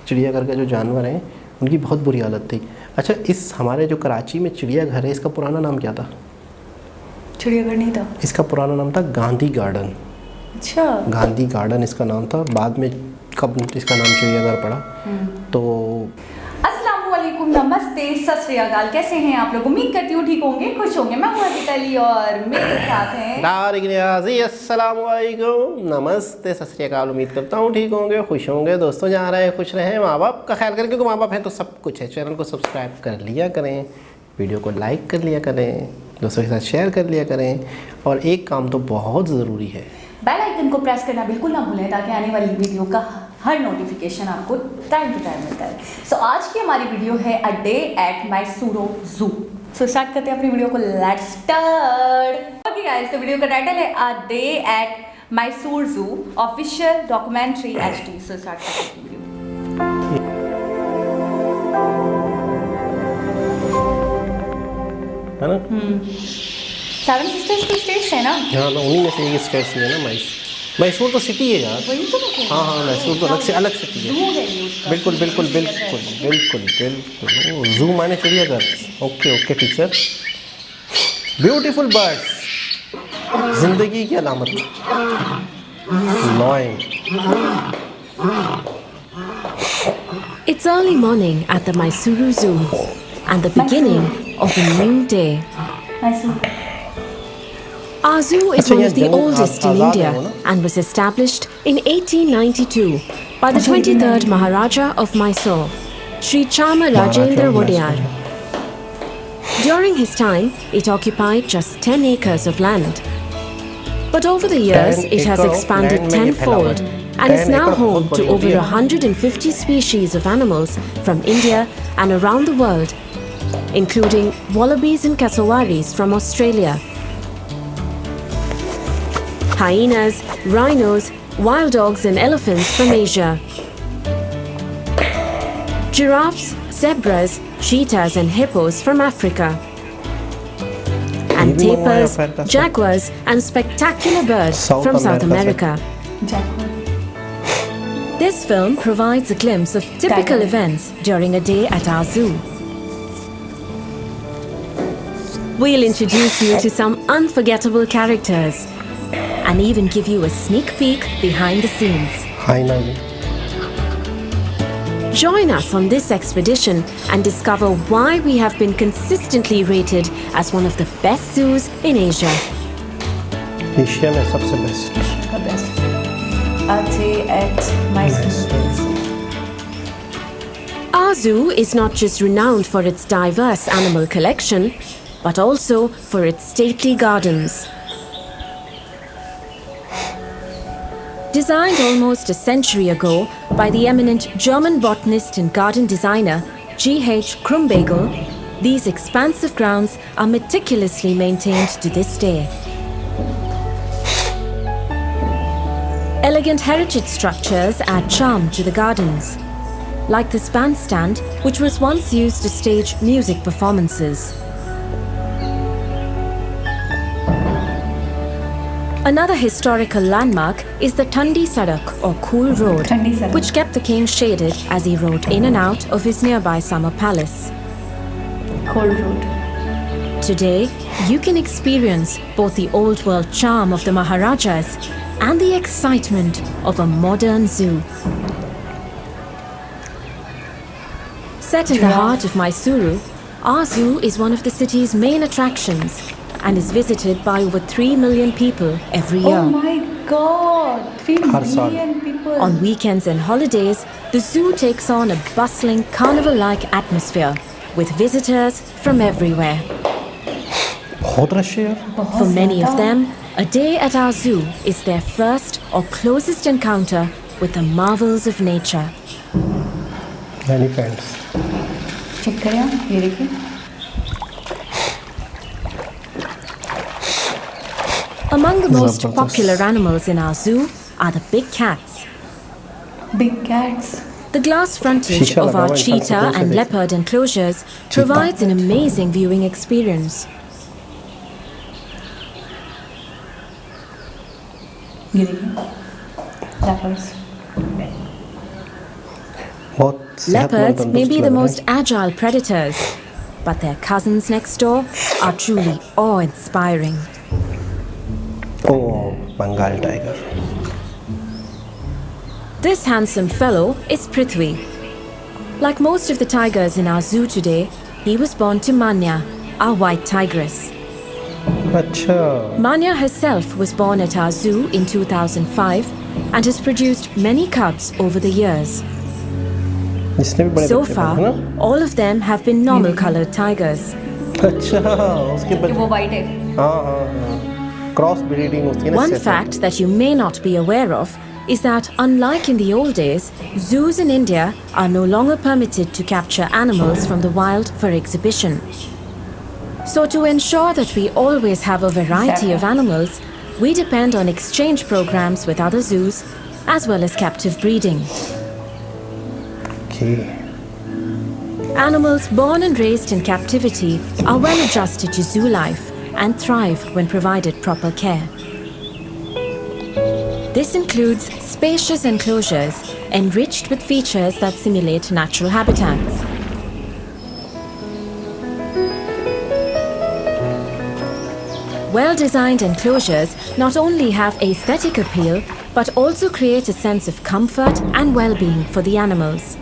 चिड़ियाघर के जो जानवर हैं उनकी बहुत बुरी हालत थी। अच्छा, इस हमारे जो कराची में चिड़ियाघर है इसका पुराना नाम क्या था? चिड़ियाघर नहीं था, इसका पुराना नाम था गांधी गार्डन। अच्छा, गांधी गार्डन इसका नाम था, बाद में कब इसका नाम चिड़ियाघर पड़ा। तो अस्सलामुअलैकुम, नमस्ते, सत श्री अकाल। कैसे हैं आप लोग? उम्मीद करती हूँ ठीक होंगे, खुश होंगे। मैं हूँ अली और मेरे साथ हैं अस्सलामुअलैकुम, नमस्ते, सत श्री अकाल। उम्मीद करता हूँ ठीक होंगे, खुश होंगे। दोस्तों जहाँ रहे खुश रहें, माँ बाप का ख्याल करें, क्योंकि माँ बाप हैं तो सब कुछ है। चैनल को सब्सक्राइब कर लिया करें, वीडियो को लाइक कर लिया करें, दोस्तों के साथ शेयर कर लिया करें, और एक काम तो बहुत ज़रूरी है, बेल आइकन को प्रेस करना बिल्कुल ना भूलें, ताकि आने वाली वीडियो का हर नोटिफिकेशन आपको टाइम टू टाइम मिलता है। सो आज की हमारी वीडियो है अ डे एट मैसूरू जू। सो स्टार्ट करते हैं अपनी वीडियो को, लेट्स स्टार्ट। ओके गाइस, तो वीडियो का टाइटल है अ डे एट मैसूरू जू official documentary HD। So start करते हैं वीडियो। है ना? सेवन सिस्टर्स तो स्टेट्स है ना? हाँ ना, उन्हीं में से एक स्टेट ही है ना। मैसूर तो सिटी है यार। वही तो मैं कह रही हूँ। हाँ, मैसूर तो अलग सिटी है। जू है ये उसका। बिल्कुल बिल्कुल बिल्कुल बिल्कुल बिल्कुल। जू माने चिड़ियाघर। Okay teacher. ब्यूटीफुल बर्ड्स, जिंदगी की अलामत। Lion. It's early morning at the Mysuru Zoo and the beginning of a new day. Our zoo is one of the oldest in India and was established in 1892 by the 23rd Maharaja of Mysore, Sri Chama Rajendra Wodeyar. During his time, it occupied just 10 acres of land. But over the years, it has expanded tenfold and is now home to over 150 species of animals from India and around the world, including wallabies and cassowaries from Australia, hyenas, rhinos, wild dogs and elephants from Asia, giraffes, zebras, cheetahs and hippos from Africa, and tapirs, jaguars and spectacular birds from South America. This film provides a glimpse of typical events during a day at our zoo. We'll introduce you to some unforgettable characters and even give you a sneak peek behind the scenes. Join us on this expedition and discover why we have been consistently rated as one of the best zoos in Asia. Asia में सबसे best. A day at Mysuru Zoo. Our zoo is not just renowned for its diverse animal collection, but also for its stately gardens. Designed almost a century ago by the eminent German botanist and garden designer G.H. Krumbagel, these expansive grounds are meticulously maintained to this day. Elegant heritage structures add charm to the gardens, like this bandstand, which was once used to stage music performances. Another historical landmark is the Thandi Sadak or Cool Road, which kept the king shaded as he rode in and out of his nearby summer palace. Cold Road. Today, you can experience both the old world charm of the Maharajas and the excitement of a modern zoo. Set in the heart of Mysuru, our zoo is one of the city's main attractions and is visited by over 3 million people every year. Oh my God, 3 million people. On weekends and holidays, the zoo takes on a bustling carnival-like atmosphere with visitors from everywhere. For many of them, a day at our zoo is their first or closest encounter with the marvels of nature. Elephants. Check करें, ये देखिए. Among the most popular animals in our zoo are the big cats. Big cats. The glass frontage of our cheetah and leopard enclosures provides an amazing viewing experience. ये देखिए, leopards. बहुत सेहतमंद Leopards may तंदुरुस्त be लग the रहे most agile predators, but their cousins next door are truly awe-inspiring. हैं। Oh Bengal tiger. This handsome fellow is Prithvi. Like most of the tigers in our zoo today, he was born to Manya, our white tigress. अच्छा Manya herself was born at our zoo in 2005 and has produced many cubs over the years. इसने भी बड़े So बच्चे far, पैदा है ना? all of them have been normal colored tigers. अच्छा उसके कि बच्चे वो वाइट है। हाँ हाँ हाँ क्रॉस ब्रीडिंग होती है ना One इससे। fact that you may not be aware of is that, unlike in the old days, zoos in India are no longer permitted to capture animals from the wild for exhibition. So, to ensure that we always have a variety of animals, we depend on exchange programs with other zoos as well as captive breeding. Okay. Animals born and raised in captivity are well adjusted to zoo life and thrive when provided proper care. This includes spacious enclosures enriched with features that simulate natural habitats. Well-designed enclosures not only have aesthetic appeal, but also create a sense of comfort and well-being for the animals.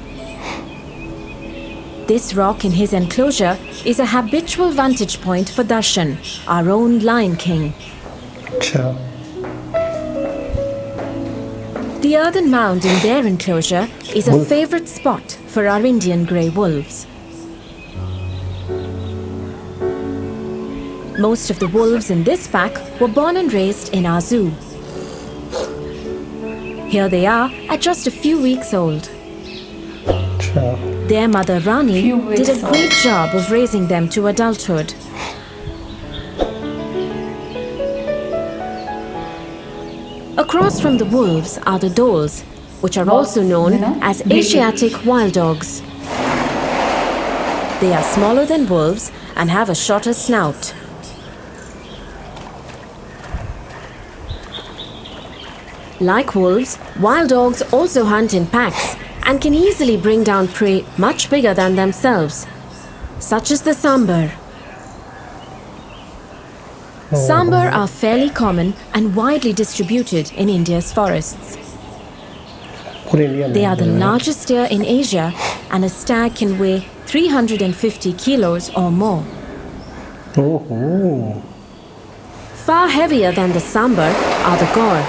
This rock in his enclosure is a habitual vantage point for Darshan, our own Lion King. अच्छा The earthen mound in their enclosure is a favorite spot for our Indian grey wolves. Most of the wolves in this pack were born and raised in our zoo. Here they are at just a few weeks old. अच्छा Their mother Rani Few did a weeks great job of raising them to adulthood. Across from the wolves are the dholes, which are also known as Asiatic wild dogs. They are smaller than wolves and have a shorter snout. Like wolves, wild dogs also hunt in packs and can easily bring down prey much bigger than themselves, such as the sambar. Sambar are fairly common and widely distributed in India's forests. पूरे India में They are the largest deer in Asia, and a stag can weigh 350 kilos or more. ओहो Far heavier than the sambar are the gaur,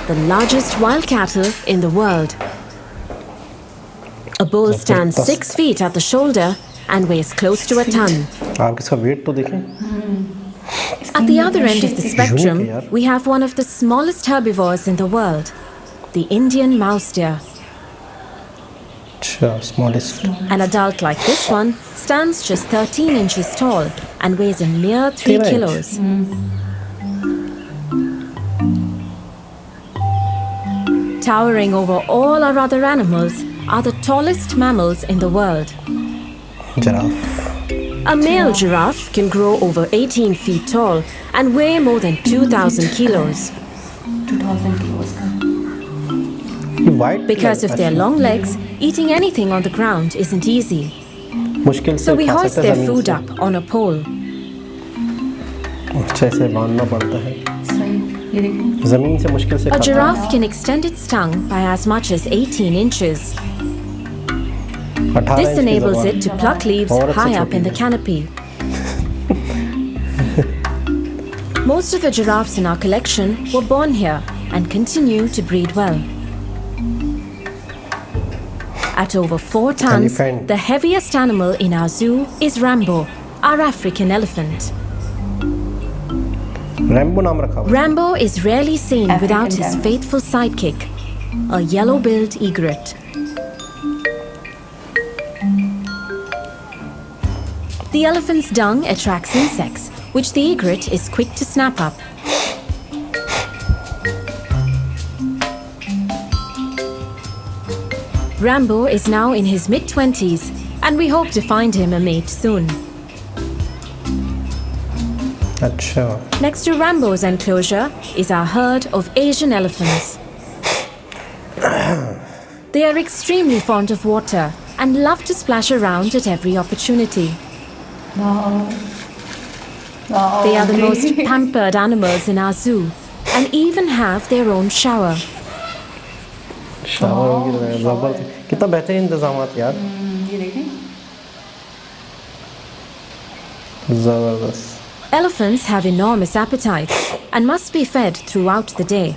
the largest wild cattle in the world. A bull stands 6 feet at the shoulder and weighs close to a ton. आप इसका wait तो देखें। At the other end of the spectrum, we have one of the smallest herbivores in the world, the Indian mouse deer. अच्छा smallest An adult like this one stands just 13 inches tall and weighs a mere 3 13 kilos. Towering over all our other animals are the tallest mammals in the world. Giraffe A male giraffe can grow over 18 feet tall and weigh more than 2,000 kilos. 2000 kilos का। ये white Because of their long legs, eating anything on the ground isn't easy. मुश्किल से So we खा hoist सकते हैं their ज़मीन food से। up on a pole. अच्छे से बांधना पड़ता है सही, ये देखिए। ज़मीन से मुश्किल से A खाता है। giraffe can extend its tongue by as much as 18 inches. 18 This inch की enables ज़बान। it to pluck leaves औरत से high up छोटी in the है। canopy. Most of the giraffes in our collection were born here and continue to breed well. At over 4 tons, Elephant. the heaviest animal in our zoo is Rambo, our African elephant. Rambo नाम रखा हुआ है। Rambo is rarely seen African without his elephant. faithful sidekick, a yellow-billed egret. The elephant's dung attracts insects, which the egret is quick to snap up. Rambo is now in his mid-20s, and we hope to find him a mate soon. अच्छा Next to Rambo's enclosure is our herd of Asian elephants. They are extremely fond of water and love to splash around at every opportunity. Wow. Wow. They are the most great. pampered animals in our zoo and even have their own shower. Shower की तरह जबरदस्त, कितना बेहतरीन इंतजामात यार, ये देखें। जबरदस्त। Elephants have enormous appetites and must be fed throughout the day.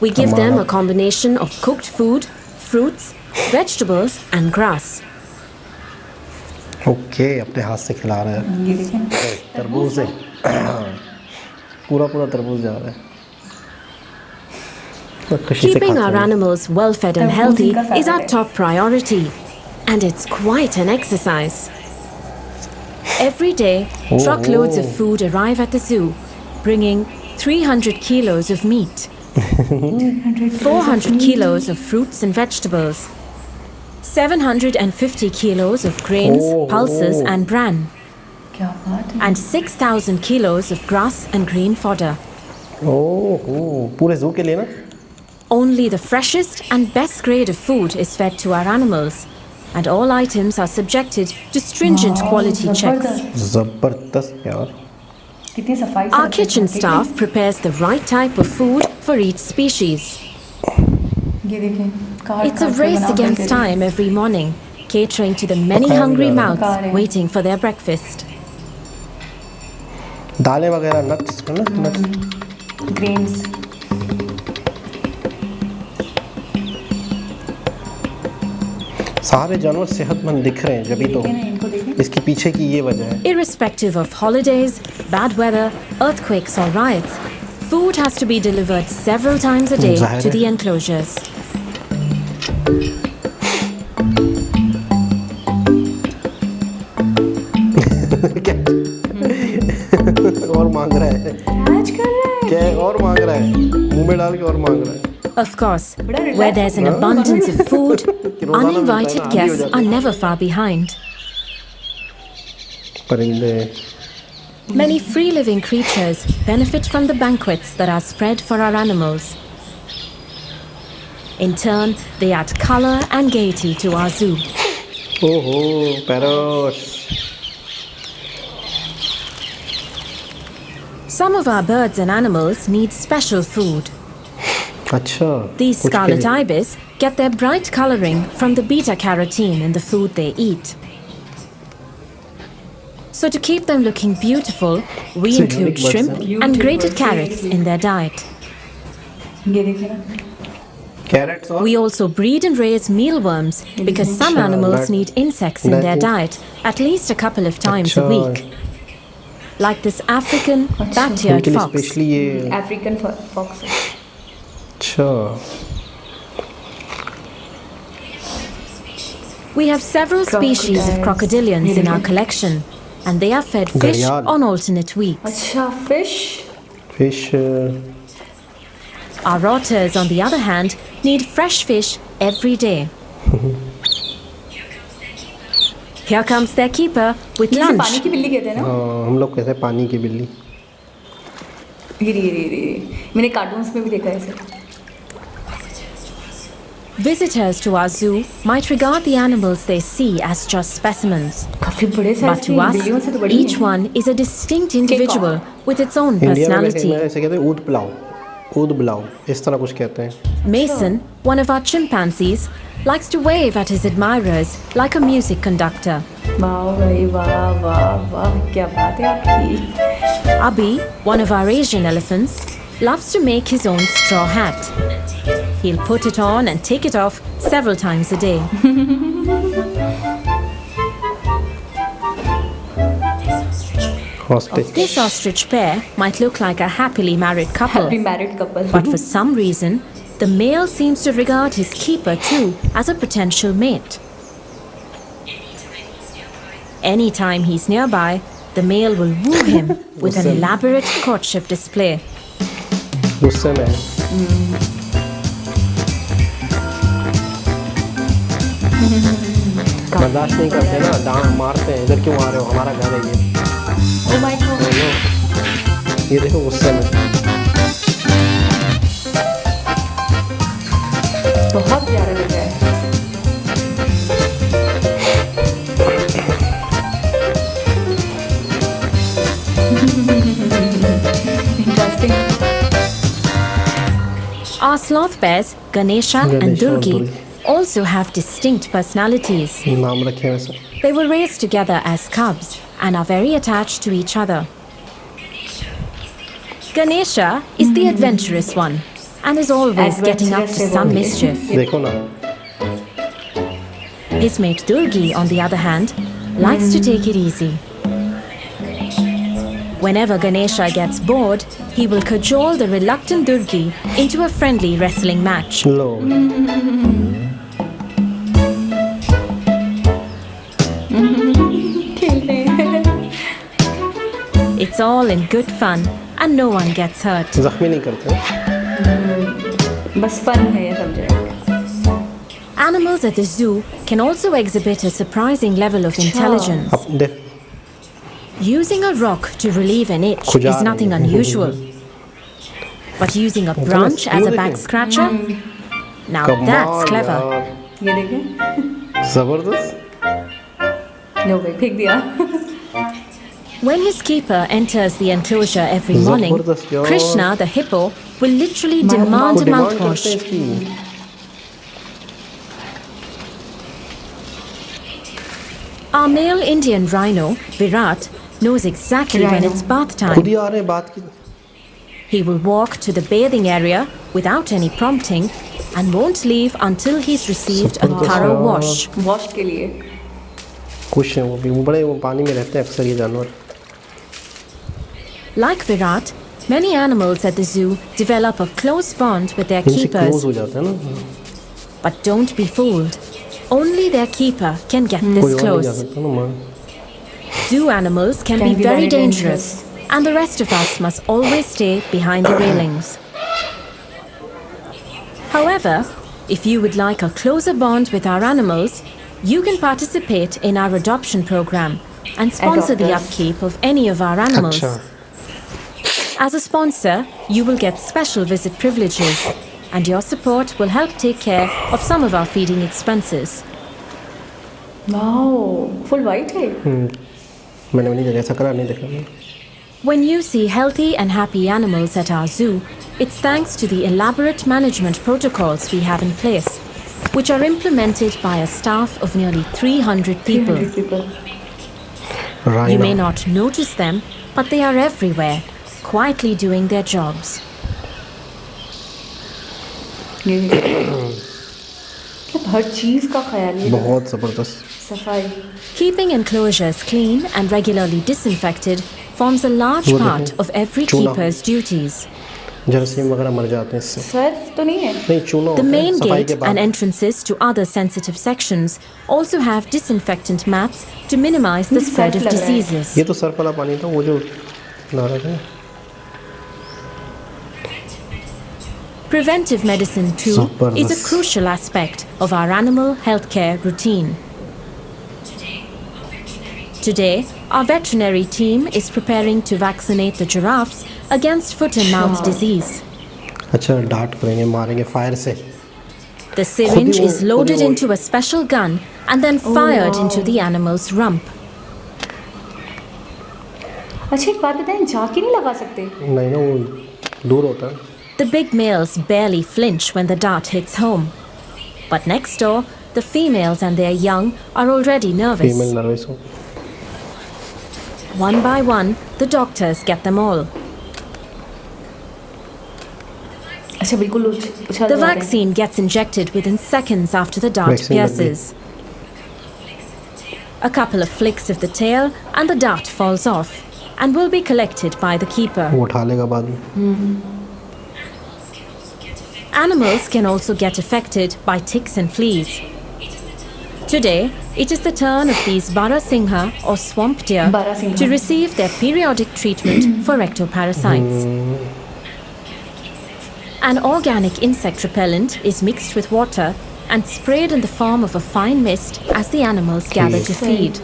We give them a combination of cooked food, fruits, vegetables and grass. Okay, अपने हाथ से खिला रहे हैं। ये देखें। तरबूज है, पूरा पूरा तरबूज जा रहा है। खुशी से Keeping खाते our हैं। animals well fed and healthy is our top priority, and it's quite an exercise. Every day, truckloads of food arrive at the zoo, bringing 300 kilos of meat, 400 kilos of fruits and vegetables, 750 kilos of grains, pulses and bran, क्या बात है। and 6,000 kilos of grass and green fodder. ओह, पूरे जू के लिए ना? Only the freshest and best grade of food is fed to our animals, and all items are subjected to stringent quality checks. जबरदस्त यार। कितनी सफाई से Our रखते kitchen हैं। staff prepares the right type of food for each species. ये देखें। काट It's a काट के race बना against करके। time every morning, catering to the many पकाया hungry जा रहा है। mouths पका रहे हैं। waiting for their breakfast. दालें वगैरह, नट्स है ना, नट्स। ग्रेन्स। सारे जानवर सेहतमंद दिख रहे हैं, जभी तो देखें ना, इनको देखें। इसके पीछे की ये वजह है। Irrespective of holidays, bad weather, earthquakes, or riots, food has to be delivered several times a day ज़ाहिर to है। the enclosures. और मांग रहा है, आज कर रहा है। क्या है? और मांग रहा है, मुंह में डाल के और मांग रहा है। Of course, where there's an abundance of food, uninvited guests are never far behind. परिंदे। Many free-living creatures benefit from the banquets that are spread for our animals. In turn, they add color and gaiety to our zoo. ओहो, parrots. Some of our birds and animals need special food. अच्छा। These कुछ scarlet के लिए। ibis get their bright coloring from the beta-carotene in the food they eat. So to keep them looking beautiful, we So include unique birds, shrimp huh? and grated carrots in their diet. ये देखें ना। Crates और We also breed and raise mealworms because some Acha, animals that- need insects in that their is- diet at least a couple of times a Acha, week. Like this African Acha. bat-eared उनके लिए fox. Specially ये। African fox. अच्छा। We have several species of Crocodiles. crocodilians in our collection, and they are fed fish Gharial. on alternate weeks. अच्छा fish. Fish. Our otters, on the other hand, need fresh fish every day. Here comes their keeper with इसे lunch. पानी की बिल्ली कहते हैं ना। हाँ, हम लोग कहते हैं पानी की बिल्ली। ये मैंने कार्टून्स में भी देखा है इसे। Visitors to our zoo might regard the animals they see as just specimens. काफी बड़े But साइज to की us, बिल्लियों से तो बड़ी each है। one is a distinct individual with its own India में personality. ऐसे कहते हैं ऊद पुलाव, ऊद पुलाव, इस तरह कुछ कहते हैं। Mason, one of our chimpanzees, likes to wave at his admirers like a music conductor. वाह भाई वाह वाह वाह, क्या बात है आपकी। Abhi, one of our Asian elephants, loves to make his own straw hat. He'll put it on and take it off several times a day. Hostage. This ostrich pair might look like a happily married couple, happy married couple. but for some reason, the male seems to regard his keeper too as a potential mate. Anytime he's nearby, the male will woo him with an elaborate courtship display. गुस्से में है। बर्दाश्त नहीं करते ना, डांट मारते हैं, इधर क्यों आ रहे हो, हमारा घर है ये। Oh my God. ये देखो गुस्से में। बहुत प्यारा लग रहा है। Interesting. Our sloth bears, Ganesha and Durgi, also have distinct personalities. नाम रखे हैं sir. They were raised together as cubs and are very attached to each other. Ganesha is the adventurous one and is always getting up to some mischief. देखो ना। His mate Durgi, on the other hand, likes to take it easy. Whenever Ganesha gets bored, he will cajole the reluctant Durgi into a friendly wrestling match. लो। खेलते हैं। It's all in good fun and no one gets hurt. जख्मी नहीं करते। बस fun है ये सब जगह। Animals at the zoo can also exhibit a surprising level of intelligence. अब देख। Using a rock to relieve an itch is nothing unusual. But using a branch as a back scratcher? Now that's clever. ये देखें। जबरदस्त। लो भाई फेंक दिया। When his keeper enters the enclosure every morning, जबरदस्त यार। Krishna, the hippo, will literally demand a mouthwash. Our male Indian rhino, Virat, knows exactly when it's bath खुद time. ही आ रहे हैं बात की। He will walk to the bathing area without any prompting and won't leave until he's received a thorough wash. Wash के लिए। खुश हैं वो भी, वो बड़े वो पानी में रहते हैं अक्सर ये जानवर। Like Virat, many animals at the zoo develop a close bond with their इनसे क्लोज keepers. हो जाते हैं ना। But don't be fooled. Only their keeper can get कोई this और नहीं जा close. सकता ना मां। Zoo animals can be very dangerous, and the rest of us must always stay behind the railings. However, if you would like a closer bond with our animals, you can participate in our adoption program and sponsor the Adopt us. upkeep of any of our animals. अच्छा। As a sponsor, you will get special visit privileges, and your support will help take care of some of our feeding expenses. Wow, full white है। मैंने नहीं देखा, ऐसा करा नहीं देखा। When you see healthy and happy animals at our zoo, it's thanks to the elaborate management protocols we have in place, which are implemented by a staff of nearly 300 people. 300 people। You may not notice them, but they are everywhere, quietly doing their jobs. ये मतलब हर चीज का ख्याल है। बहुत जबरदस्त। सफाई। Keeping enclosures clean and regularly disinfected forms a large part of every keeper's duties. जरासीम वगैरह मर जाते हैं इससे। सर्फ तो नहीं है? नहीं, चूना होता The है, main सफाई gate के बाद। and entrances to other sensitive sections also have disinfectant mats to minimize the spread of diseases. ये तो सर्फ वाला पानी था, वो जो नारा था। Preventive medicine too is a crucial aspect of our animal healthcare routine. Today, our veterinary team is preparing to vaccinate the giraffes against foot and mouth disease. अच्छा, डांट करेंगे, मारेंगे फायर से। The syringe is loaded into a special gun and then fired into the animal's rump. अच्छा एक बात बताएं, झांकी नहीं लगा सकते? नहीं ना, वो दूर होता है। The big males barely flinch when the dart hits home. But next door, the females and their young are already nervous. Female nervous हो। One by one, the doctors get them all. अच्छा बिल्कुल उछल The vaccine gets injected within seconds after the dart Vaccine लग गई। pierces. A couple of flicks of the tail and the dart falls off and will be collected by the keeper. वो उठा लेगा बाद में। Animals can also get affected by ticks and fleas. Today, it is the turn of these Barasingha or swamp deer Barasingha. to receive their periodic treatment for ectoparasites. An organic insect repellent is mixed with water and sprayed in the form of a fine mist as the animals gather to feed.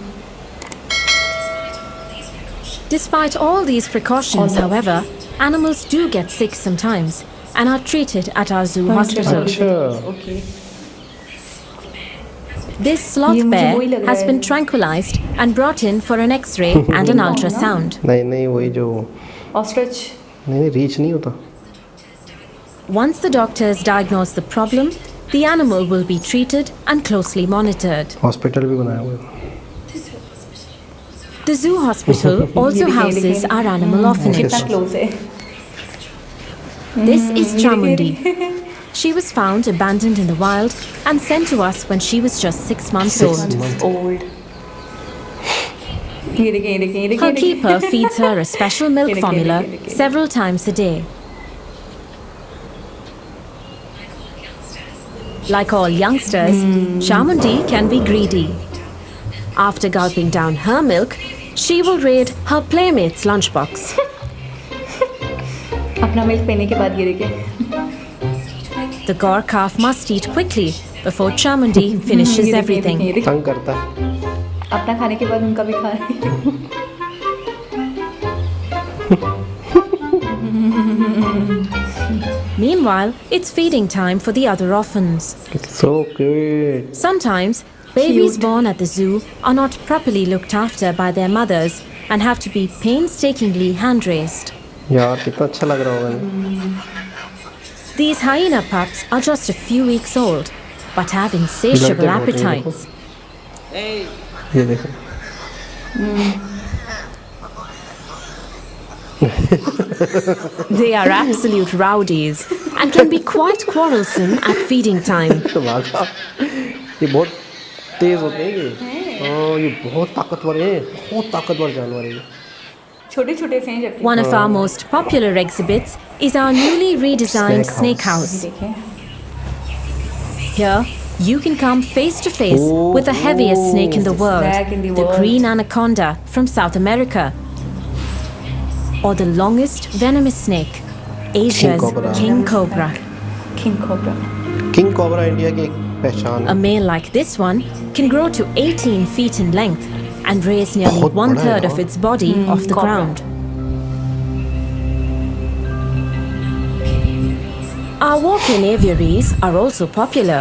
Despite all these precautions, however, animals do get sick sometimes and are treated at our zoo hospital. अच्छा। Okay. This sloth ये मुझे वही bear लग रहा has है। been tranquilized and brought in for an X-ray and an ultrasound. नहीं नहीं वही जो ऑस्ट्रिच नहीं रीच नहीं होता. Once the doctors diagnose the problem, the animal will be treated and closely monitored. Hospital भी बनाया हुआ है. The zoo hospital also houses our animal orphanage. कितना क्लोज है. This is Chamundi. She was found abandoned in the wild and sent to us when she was just 6 months old. Old. ये देखिए ये देखिए ये Her देखिए. keeper feeds her a special milk Look, formula look, look, look. several times a day. Like all youngsters, Chamundi can be greedy. After gulping down her milk, she will raid her playmate's lunchbox. अपना milk पीने के बाद ये देखिए. The Gaur calf must eat quickly before Chamundi finishes everything. ये देखिए. तंग करता है. अपना खाने के बाद उनका भी खा रही है. Meanwhile, it's feeding time for the other orphans. It's so cute. Sometimes, babies Cute. born at the zoo are not properly looked after by their mothers and have to be painstakingly hand-raised. यार कितना अच्छा लग रहा होगा. These hyena pups are just a few weeks old, but have insatiable लड़ते बहुत हैं, appetites. ये देखो. They are absolute rowdies and can be quite quarrelsome at feeding time. वाह, ये बहुत तेज होते हैं ये. हाँ ये बहुत ताकतवर है. बहुत ताकतवर जानवर है. छोटे छोटे से हैं जबकि. One of our most popular exhibits is our newly redesigned Snake snake house. ये देखिए. Here, you can come face to face with the heaviest snake in the world, Snake in the the world. green anaconda from South America, or the longest venomous snake, Asia's cobra. king cobra. King cobra. King cobra India की एक पहचान A है. male like this one can grow to 18 feet in length and raise nearly बहुत बड़ा है 1/3 of यार. its body off the cobra. ground. Our walk-in aviaries are also popular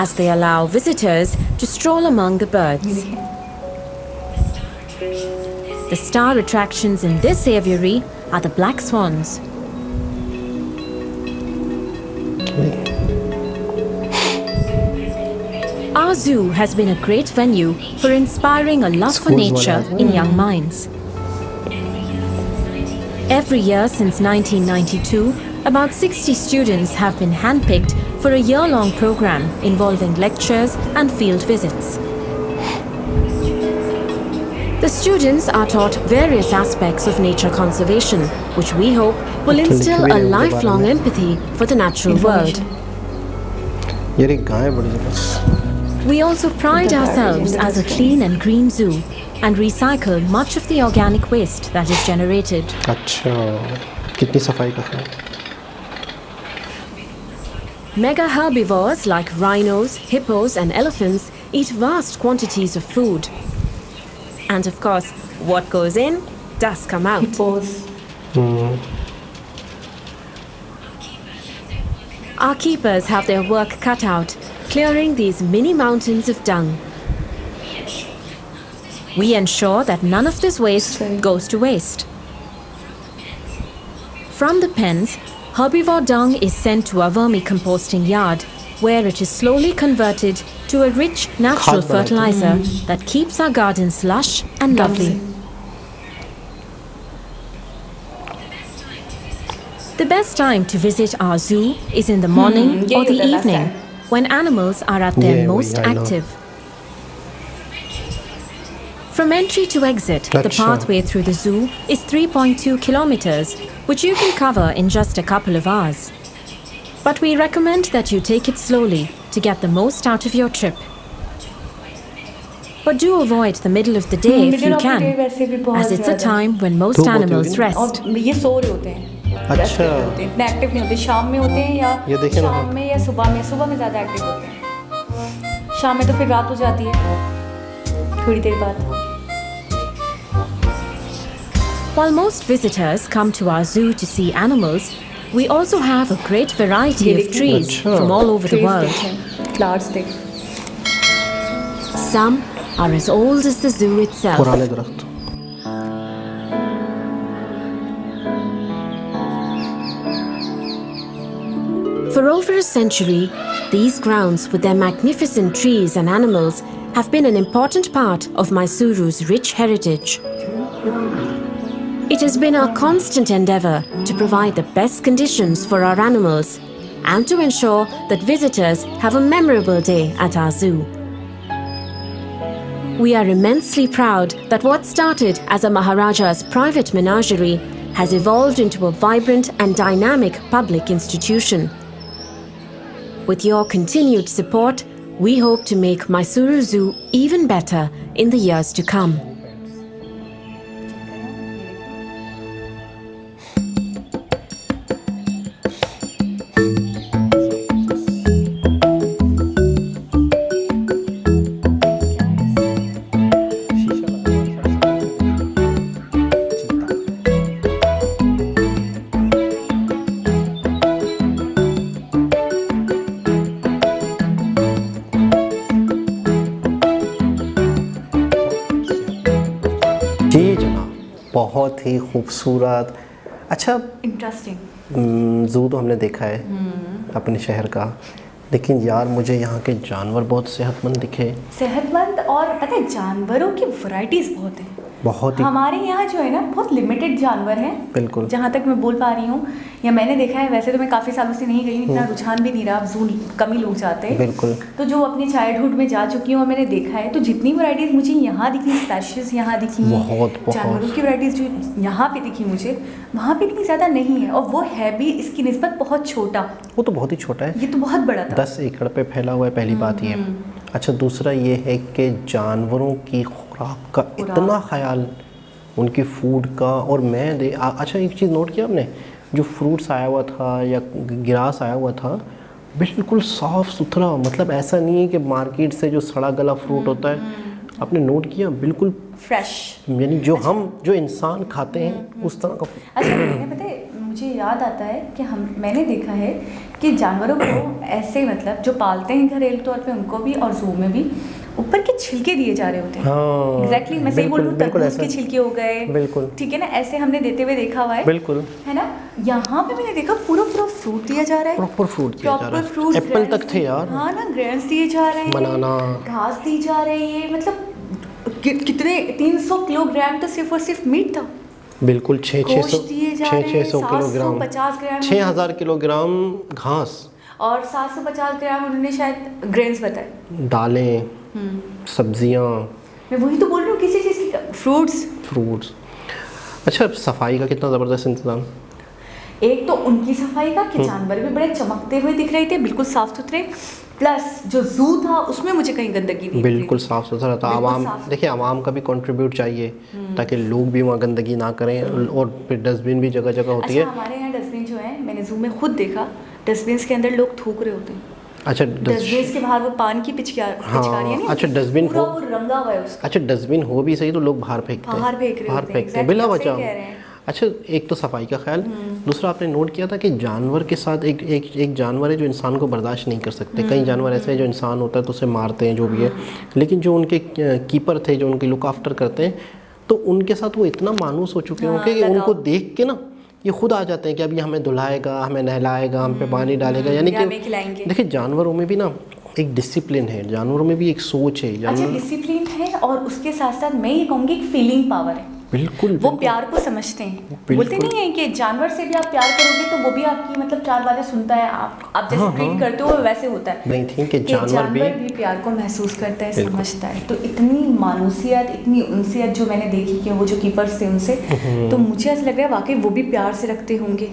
as they allow visitors to stroll among the birds. The star attractions in this aviary are the black swans. Our zoo has been a great venue for inspiring a love for Schools nature wala. in young minds. Every year since 1992, about 60 students have been handpicked for a year-long program involving lectures and field visits. The students are taught various aspects of nature conservation, which we hope will instill a lifelong empathy for the natural world. ये एक गाय बड़ी जबरदस्त. We also pride ourselves as a clean and green zoo and recycle much of the organic waste that is generated. अच्छा कितनी सफाई करते हैं. Mega herbivores like rhinos, hippos, and elephants eat vast quantities of food. And of course, what goes in does come out. Hippos. Our keepers have their work cut out, clearing these mini mountains of dung. We ensure that none of this waste goes to waste. From the pens, herbivore dung is sent to a vermicomposting yard, where it is slowly converted to a rich natural खाद बनाते हैं. fertilizer that keeps our gardens lush and lovely. The best time to visit our zoo is in the morning यही or the होता है last evening, time. when animals are at their Yeah, most I know. active. From entry to exit, the Acha. pathway through the zoo is 3.2 kilometers, which you can cover in just a couple of hours. But we recommend that you take it slowly to get the most out of your trip. But do avoid the middle of the day if Middle you of the day can, वैसे भी बहुत as it's a ज़्यादा। time when most धूप होती animals होगी ना? rest. और ये सो रहे होते हैं. अच्छा। Rest करते होते हैं. इतने एक्टिव नहीं होते. शाम में होते हैं या ये देखिए ना। शाम में या सुबह में. सुबह में ज़्यादा एक्टिव होते हैं. शाम में तो फिर रात हो जाती है थोड़ी देर बाद. While most visitors come to our zoo to see animals, we also have a great variety of trees अच्छा। from all over the Trees world. देखें, flowers देखें. Some are as old as the zoo itself. पुराने दरख्त। For over a century, these grounds with their magnificent trees and animals have been an important part of Mysuru's rich heritage. It has been our constant endeavour to provide the best conditions for our animals and to ensure that visitors have a memorable day at our zoo. We are immensely proud that what started as a Maharaja's private menagerie has evolved into a vibrant and dynamic public institution. With your continued support, we hope to make Mysuru Zoo even better in the years to come. जी जनाब, बहुत ही खूबसूरत। अच्छा, interesting. Zoo तो हमने देखा है अपने शहर का, लेकिन यार मुझे यहाँ के जानवर बहुत सेहतमंद दिखे। सेहतमंद, और पता है जानवरों की वैरायटीज बहुत है। बहुत ही। हमारे यहाँ जो है ना बहुत लिमिटेड जानवर हैं। बिल्कुल। जहाँ तक मैं बोल पा रही हूँ या मैंने देखा है, वैसे तो मैं काफ़ी सालों से नहीं गई, इतना रुझान भी नहीं रहा, अब जू कम ही लोग जाते हैं। बिल्कुल। तो जो अपने चाइल्डहुड में जा चुकी हूँ और मैंने देखा है, तो जितनी वैरायटीज़ मुझे यहाँ दिखी, स्पैशीज यहाँ दिखी, जानवरों की वैरायटीज़ जो यहाँ पे दिखी मुझे, वहाँ पे इतनी ज़्यादा नहीं है, और वो है भी इसकी निस्बत बहुत छोटा। वो तो बहुत ही छोटा है, ये तो बहुत बड़ा था। 10 एकड़ पे फैला हुआ है, पहली बात ये। अच्छा, दूसरा ये है कि जानवरों की खुराक का इतना ख्याल, उनकी फूड का। और मैं अच्छा एक चीज़ नोट किया आपने, जो फ्रूट्स आया हुआ था या ग्रास आया हुआ था, बिल्कुल साफ़ सुथरा। मतलब ऐसा नहीं है कि मार्केट से जो सड़ा गला फ्रूट होता है, आपने नोट किया, बिल्कुल फ्रेश, यानी जो इंसान खाते हैं उस तरह का। अच्छा, मैंने पता है मुझे याद आता है कि मैंने देखा है कि जानवरों को ऐसे, मतलब जो पालते हैं घरेलू तौर पे उनको भी और जू में भी, ऊपर के छिलके दिए जा रहे होते हैं। हाँ, एग्जैक्टली, मैं सही बोल रही हूँ, तरबूज के छिलके हो गए, बिल्कुल ठीक है ना, ऐसे हमने देते हुए देखा हुआ है। बिल्कुल, है ना। यहाँ पे मैंने देखा पूरा फ्रूट दिया जा रहा है, प्रॉपर फ्रूट दिया जा रहा है। एप्पल तक थे यार। हाँ ना, ग्रेन्स दिए जा रहे हैं, बनाना, घास दी जा रही है। मतलब कितने 300 किलोग्राम तो सिर्फ और सिर्फ मीट था। बिल्कुल, 600 किलोग्राम, 50 ग्राम, 6000 किलोग्राम घास, और 750 ग्राम उन्होंने शायद ग्रेन्स बताए, दालें, सब्जियां। मैं वही तो बोल रही हूँ, किसी चीज़ की, फ्रूट्स। अच्छा, सफाई का कितना ज़बरदस्त इंतजाम। एक तो उनकी सफाई का कि जानवर भी बड़े चमकते हुए दिख रहे थे, बिल्कुल साफ सुथरे, प्लस जो जू था उसमें मुझे कहीं गंदगी नहीं, बिल्कुल साफ सुथरा था। आवाम, देखिए आवाम का भी कंट्रीब्यूट चाहिए ताकि लोग भी वहाँ गंदगी ना करें, और फिर डस्टबिन भी जगह जगह होती है। हमारे यहाँ डस्टबिन जो है, मैंने जू में खुद देखा, डस्टबिन के अंदर लोग थूक रहे होते हैं। अच्छा, डस्टबिन के बाहर वो पान की पिचकारियाँ नहीं। अच्छा, डस्टबिन हो, रंगा हुआ है उसका। अच्छा, डस्टबिन हो भी सही तो लोग बाहर फेंकते हैं, बाहर फेंकते हैं बिला वजह। अच्छा, एक तो सफाई का ख्याल, दूसरा आपने नोट किया था कि जानवर के साथ एक जानवर है जो इंसान को बर्दाश्त नहीं कर सकते। कई जानवर ऐसे हैं जो इंसान होता है तो उसे मारते हैं, जो भी है, लेकिन जो उनके कीपर थे, जो उनकी लुक आफ्टर करते हैं, तो उनके साथ वो इतना मानूस हो चुके होंगे कि उनको देख के ना ये खुद आ जाते हैं कि अभी हमें धुलाएगा, हमें नहलाएगा, हम पे पानी डालेगा। यानी कि देखिए जानवरों में भी ना एक डिसिप्लिन है, जानवरों में भी एक सोच है। अच्छा, डिसिप्लिन है, और उसके साथ साथ मैं ये कहूँगी एक फीलिंग पावर है। बिल्कुल, वो प्यार को समझते हैं। बोलते नहीं है कि जानवर से भी आप प्यार करोगे तो वो भी आपकी मतलब 4 बातें सुनता है, आप जैसे ट्रीट करते हो वैसे होता है। नहीं थी कि जानवर भी प्यार को महसूस करता है, समझता है। तो इतनी मानूसियत, इतनी उनसियत जो मैंने देखी कि वो जो कीपर्स थे उनसे, तो मुझे ऐसा लग रहा है वाकई वो भी प्यार से रखते होंगे,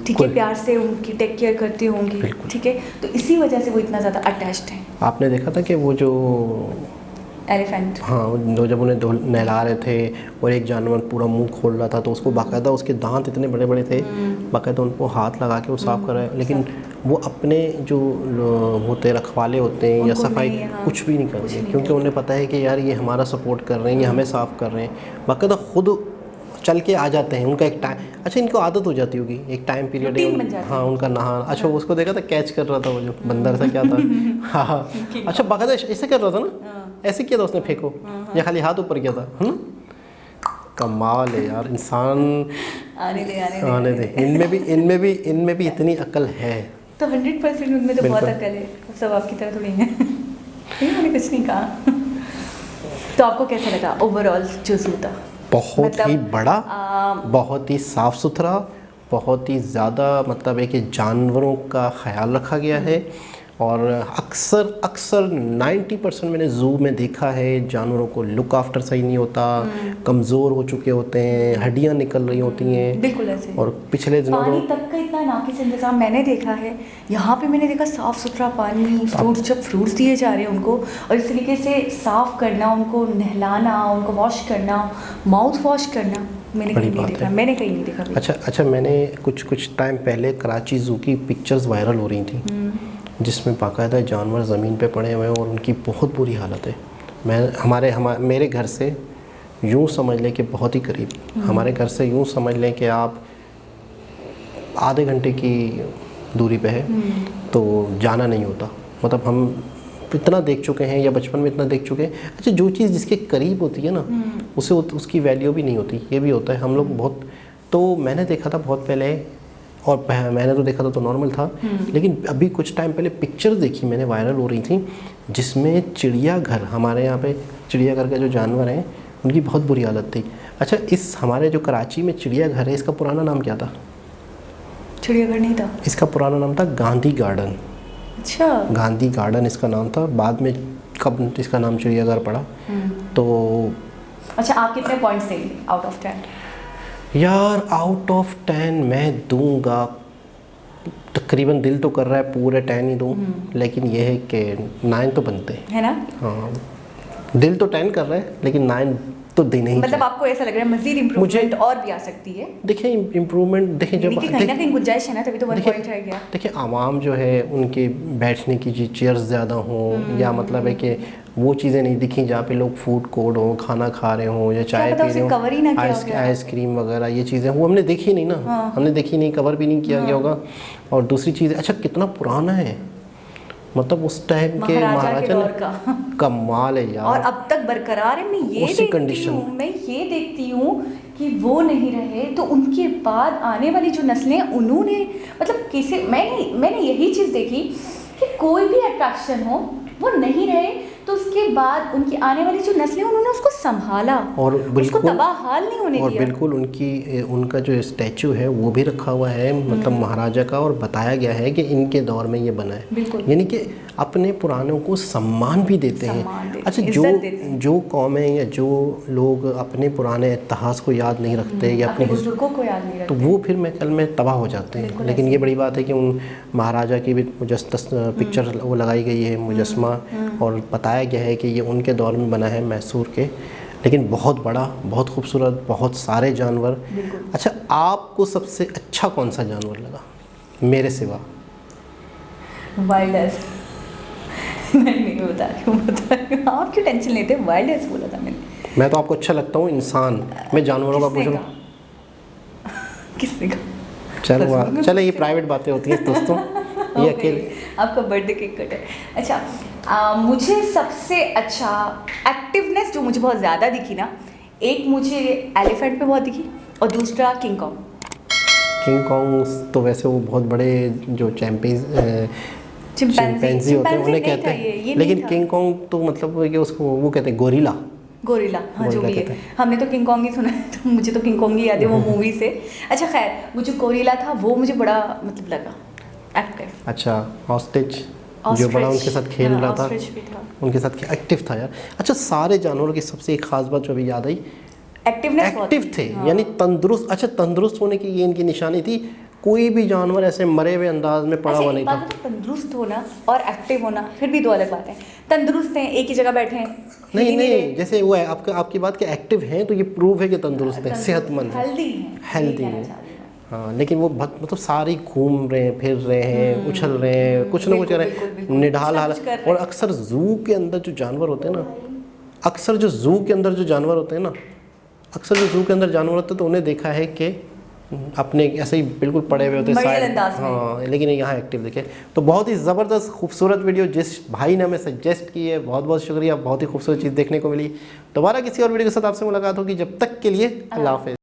ठीक है, प्यार से उनकी टेक केयर करते होंगे, ठीक है। तो इसी वजह से वो इतना ज़्यादा अटैच्ड है। आपने देखा था कि वो जो एलिफेंट, हाँ, जब उन्हें नहला रहे थे और एक जानवर पूरा मुंह खोल रहा था, तो उसको बाकायदा, उसके दांत इतने बड़े बड़े थे, बाकायदा उनको हाथ लगा के वो साफ़ कर रहे हैं, लेकिन वो अपने जो होते रखवाले होते हैं या सफाई कुछ भी नहीं करते, क्योंकि उन्हें पता है कि यार ये हमारा सपोर्ट कर रहे हैं, ये हमें साफ़ कर रहे हैं। बाकायदा खुद चल के आ जाते हैं, उनका एक टाइम, अच्छा इनको आदत हो जाती होगी, एक टाइम पीरियड रूटीन बन जाती है, हाँ उनका नहाना। अच्छा उसको देखा था कैच कर रहा था वो जो बंदर था क्या था, हाँ हाँ, अच्छा बाकायदा ऐसे कर रहा था ना, ऐसे किया था उसने फेंको, या खाली हाथ ऊपर किया था, है ना? कमाल है यार, इंसान आने दे। इनमें भी इतनी अकल है, तो 100% उनमें तो बहुत अकल है, सब आपकी तरह थोड़ी है। मैंने कुछ नहीं कहा। तो आपको कैसा लगा ओवरऑल जो ज़ू था? बहुत ही बड़ा, बहुत ही साफ़ सुथरा, बहुत ही ज़्यादा मतलब है कि जानवरों का ख्याल रखा गया है। और अक्सर 90% मैंने ज़ू में देखा है जानवरों को लुक आफ्टर सही नहीं होता, कमज़ोर हो चुके होते हैं, हड्डियां निकल रही होती हैं, बिल्कुल ऐसे। और पिछले दिनों पानी तक का इतना नाकिस इंतजाम मैंने देखा है, यहाँ पे मैंने देखा साफ़ सुथरा पानी, फ्रूट्स जब फ्रूट्स दिए जा रहे हैं उनको, और इस तरीके से साफ़ करना, उनको नहलाना, उनको वॉश करना, माउथ वॉश करना, मैंने कहीं नहीं देखा। अच्छा मैंने कुछ टाइम पहले कराची ज़ू की पिक्चर्स वायरल हो रही थी, जिसमें बाकायदा जानवर ज़मीन पे पड़े हुए हैं और उनकी बहुत बुरी हालत है। मेरे घर से यूँ समझ लें कि बहुत ही करीब, हमारे घर से यूँ समझ लें कि आप आधे घंटे की दूरी पे है, तो जाना नहीं होता। मतलब हम इतना देख चुके हैं, या बचपन में इतना देख चुके हैं। अच्छा जो चीज़ जिसके करीब होती है ना, उसे उसकी वैल्यू भी नहीं होती, ये भी होता है। हम लोग बहुत, तो मैंने देखा था बहुत पहले, और मैंने तो देखा था तो नॉर्मल था, लेकिन अभी कुछ टाइम पहले पिक्चर देखी मैंने वायरल हो रही थी, जिसमें चिड़ियाघर, हमारे यहाँ पे चिड़ियाघर के जो जानवर हैं उनकी बहुत बुरी हालत थी। अच्छा इस हमारे जो कराची में चिड़ियाघर है, इसका पुराना नाम क्या था? चिड़ियाघर नहीं था, इसका पुराना नाम था गांधी गार्डन। अच्छा, गांधी गार्डन इसका नाम था, बाद में कब इसका नाम चिड़ियाघर पड़ा। तो अच्छा आप कितने पॉइंट्स देंगे आउट ऑफ 10? यार आउट ऑफ 10 मैं दूंगा, तकरीबन दिल तो कर रहा है पूरे 10 ही दूं, लेकिन ये है कि 9 तो बनते है ना। हाँ दिल तो 10 कर रहा है, लेकिन 9 तो देने ही। मतलब आपको ऐसा लग रहा है मजीद इम्प्रूवमेंट और भी आ सकती है? देखिए इम्प्रूवमेंट देखें, जब कहीं ना कहीं गुंजाइश है ना, तभी तो 1 पॉइंट रह गया। देखिए आवाम जो है उनके बैठने की जो चेयर्स ज़्यादा हों, या मतलब है कि वो चीज़ें नहीं दिखी जहाँ पे लोग फूड कोर्ट हों, खाना खा रहे हों या चाय पी रहे हों, आइसक्रीम वगैरह, ये चीज़ें वो हमने देखी नहीं ना। हमने देखी नहीं, कवर भी नहीं किया गया होगा। और दूसरी चीज़, अच्छा कितना पुराना है, मतलब उस टाइम के महाराजा ने, कमाल है यार, और अब तक बरकरार है। मैं ये देखती हूँ कि वो नहीं रहे, तो उनके बाद आने वाली जो नस्लें, उन्होंने मतलब किसे, मैंने यही चीज़ देखी कि कोई भी अट्रैक्शन हो वो नहीं रहे, तो उसके बाद उनकी आने वाली जो नस्लें, उन्होंने उसको संभाला और उसको तबाहाल नहीं होने दिया। और बिल्कुल उनका जो स्टैचू है वो भी रखा हुआ है, मतलब महाराजा का, और बताया गया है कि इनके दौर में ये बना है, यानी कि अपने पुरानों को सम्मान भी देते हैं। अच्छा जो कौमें या जो लोग अपने पुराने इतिहास को याद नहीं रखते या अपने बुजुर्गों को याद नहीं रखते, तो वो फिर कल में तबाह हो जाते हैं। लेकिन ये बड़ी बात है कि उन महाराजा की भी पिक्चर वो लगाई गई है, मुजस्मा, और बताया गया है कि ये उनके दौर में बना है, मैसूर के, लेकिन बहुत बड़ा, बहुत खूबसूरत, बहुत सारे जानवर। अच्छा आपको सबसे अच्छा कौन सा जानवर लगा मेरे सिवा? वाइल्ड नहीं बता रही, आप क्यों टेंशन लेते हैं? वाइल्ड बोला था मैंने। मैं तो आपको अच्छा लगता हूँ इंसान, मैं जानवरों का पूछ रहा हूँ। किसने कहा? चलो ये प्राइवेट बातें होती हैं दोस्तों, ये अकेले। आपका बर्थडे केक कट है। अच्छा मुझे सबसे अच्छा एक्टिवनेस जो मुझे बहुत ज़्यादा दिखी ना, एक मुझे एलिफेंट पे बहुत दिखी, और दूसरा किंग कॉन्ग। तो वैसे वो बहुत बड़े जो चिंपैंजी होते हैं उन्हें कहते हैं, लेकिन किंग कॉन्ग तो मतलब कि उसको वो कहते हैं गोरिल्ला, हाँ जो भी है, हमने तो किंग कॉन्ग ही सुना है, तो मुझे तो किंग कॉन्ग ही याद है वो मूवी से। अच्छा खैर, वो जो गोरिल्ला था वो मुझे बड़ा मतलब लगा एक्टिव। अच्छा ऑस्ट्रिच जो बड़ा उनके साथ खेल रहा था, उनके साथ एक्टिव था यार। अच्छा सारे जानवरों की सबसे एक खास बात जो अभी याद आई, एक्टिव थे, यानी तंदुरुस्त। अच्छा तंदुरुस्त होने की ये इनकी निशानी थी, कोई भी जानवर ऐसे मरे हुए अंदाज में पड़ा हुआ नहीं था। तंदुरुस्त होना और एक्टिव होना फिर भी दो अलग बात है। तंदुरुस्त हैं, एक ही जगह बैठे हैं, नहीं जैसे वो है आपकी बात कि एक्टिव हैं, तो ये प्रूव है कि तंदुरुस्त है, सेहतमंद है, हेल्दी है। हाँ लेकिन वो मतलब सारे घूम रहे हैं, फिर रहे हैं, उछल रहे हैं, कुछ ना कुछ कर रहे हैं, निढाल हाल। और अक्सर ज़ू के अंदर जो जानवर होते हैं ना, अक्सर जो जू के अंदर जानवर होते हैं तो उन्हें देखा है कि अपने ऐसे ही बिल्कुल पड़े हुए होते हैं बढ़िया साइड, अंदाज में। हाँ, लेकिन यहाँ एक्टिव देखे। तो बहुत ही ज़बरदस्त खूबसूरत वीडियो जिस भाई ने हमें सजेस्ट की है, बहुत बहुत शुक्रिया। बहुत ही खूबसूरत चीज़ देखने को मिली। दोबारा किसी और वीडियो के साथ आपसे मुलाकात होगी, जब तक के लिए अल्लाह हाफ़िज़।